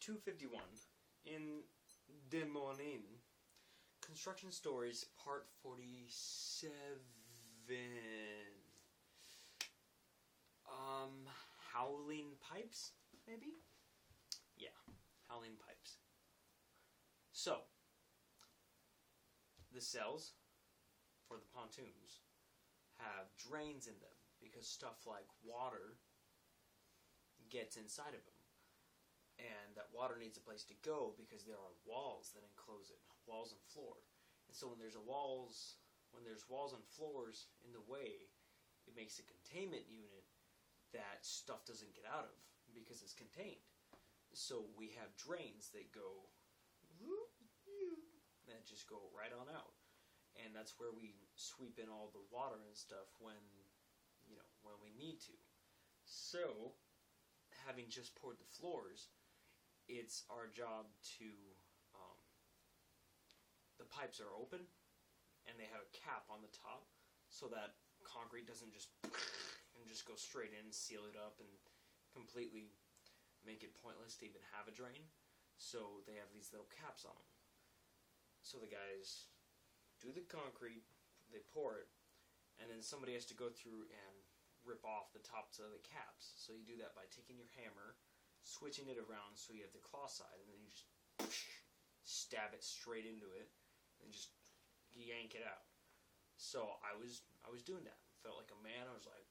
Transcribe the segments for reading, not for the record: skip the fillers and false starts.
251 in Des Moines. Construction Stories, Part 47. Howling Pipes, maybe? Yeah, Howling Pipes. So, the cells for the pontoons have drains in them because stuff like water gets inside of them. And that water needs a place to go because there are walls that enclose it, walls and floor. And so when there's walls and floors in the way, it makes a containment unit that stuff doesn't get out of because it's contained. So we have drains that go that just go right on out. And that's where we sweep in all the water and stuff when we need to. So, having just poured the floors, it's our job to, the pipes are open, and they have a cap on the top, so that concrete doesn't just go straight in and seal it up and completely make it pointless to even have a drain. So they have these little caps on them. So the guys do the concrete, they pour it, and then somebody has to go through and rip off the tops of the caps. So you do that by taking your hammer, switching it around so you have the claw side, and then you just stab it straight into it, and just yank it out. So I was doing that. Felt like a man. I was like,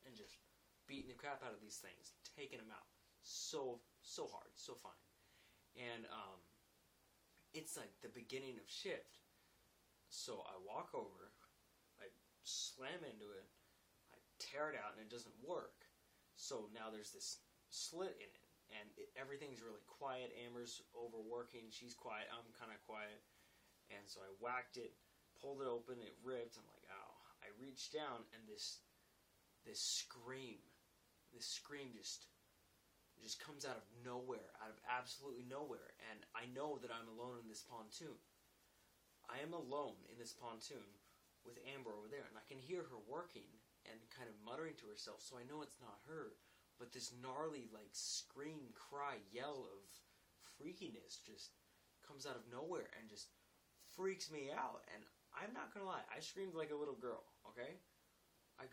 and just beating the crap out of these things, taking them out, so hard, so fine, and it's like the beginning of shift. So I walk over, I slam into it, I tear it out, and it doesn't work. So now there's this slit in it, and everything's really quiet. Amber's overworking, she's quiet, I'm kind of quiet. And so I whacked it, pulled it open, it ripped. I'm like, ow. I reached down, and this scream just comes out of nowhere, out of absolutely nowhere. And I know that I'm alone in this pontoon. I am alone in this pontoon with Amber over there, and I can hear her working and kind of muttering to herself, so I know it's not her. But this gnarly, like, scream, cry, yell of freakiness just comes out of nowhere and just freaks me out. And I'm not gonna lie, I screamed like a little girl, okay? I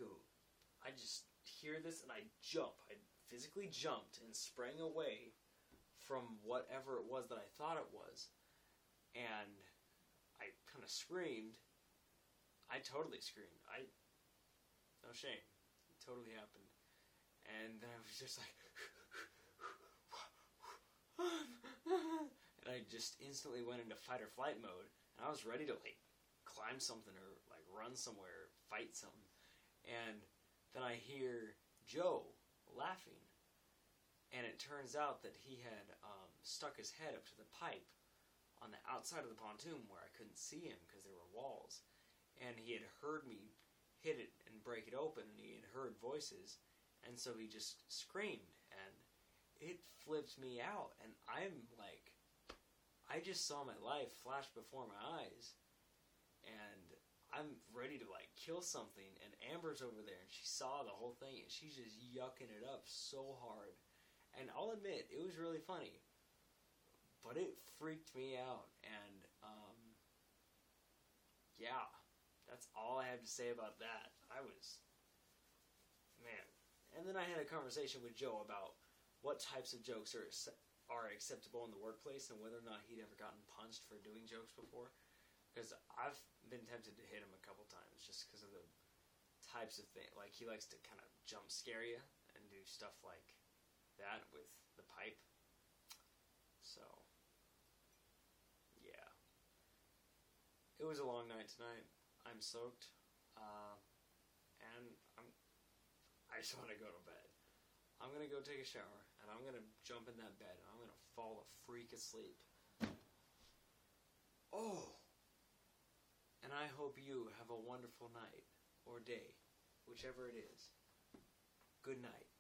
just hear this and I jump. I physically jumped and sprang away from whatever it was that I thought it was. And I kind of screamed. I totally screamed. No shame. It totally happened. And then I was just like, and I just instantly went into fight or flight mode. And I was ready to, like, climb something or, like, run somewhere, fight something. And then I hear Joe laughing. And it turns out that he had stuck his head up to the pipe on the outside of the pontoon where I couldn't see him because there were walls. And he had heard me hit it and break it open, and he had heard voices. And so he just screamed, and it flipped me out. And I'm like, I just saw my life flash before my eyes. And I'm ready to, like, kill something. And Amber's over there, and she saw the whole thing, and she's just yucking it up so hard. And I'll admit, it was really funny. But it freaked me out. And, yeah, that's all I have to say about that. Man. And then I had a conversation with Joe about what types of jokes are acceptable in the workplace and whether or not he'd ever gotten punched for doing jokes before. Because I've been tempted to hit him a couple times just because of the types of things. Like, he likes to kind of jump scare you and do stuff like that with the pipe. So, yeah. It was a long night tonight. I'm soaked. And I just want to go to bed. I'm going to go take a shower, and I'm going to jump in that bed, and I'm going to fall a freak asleep. Oh! And I hope you have a wonderful night, or day, whichever it is. Good night.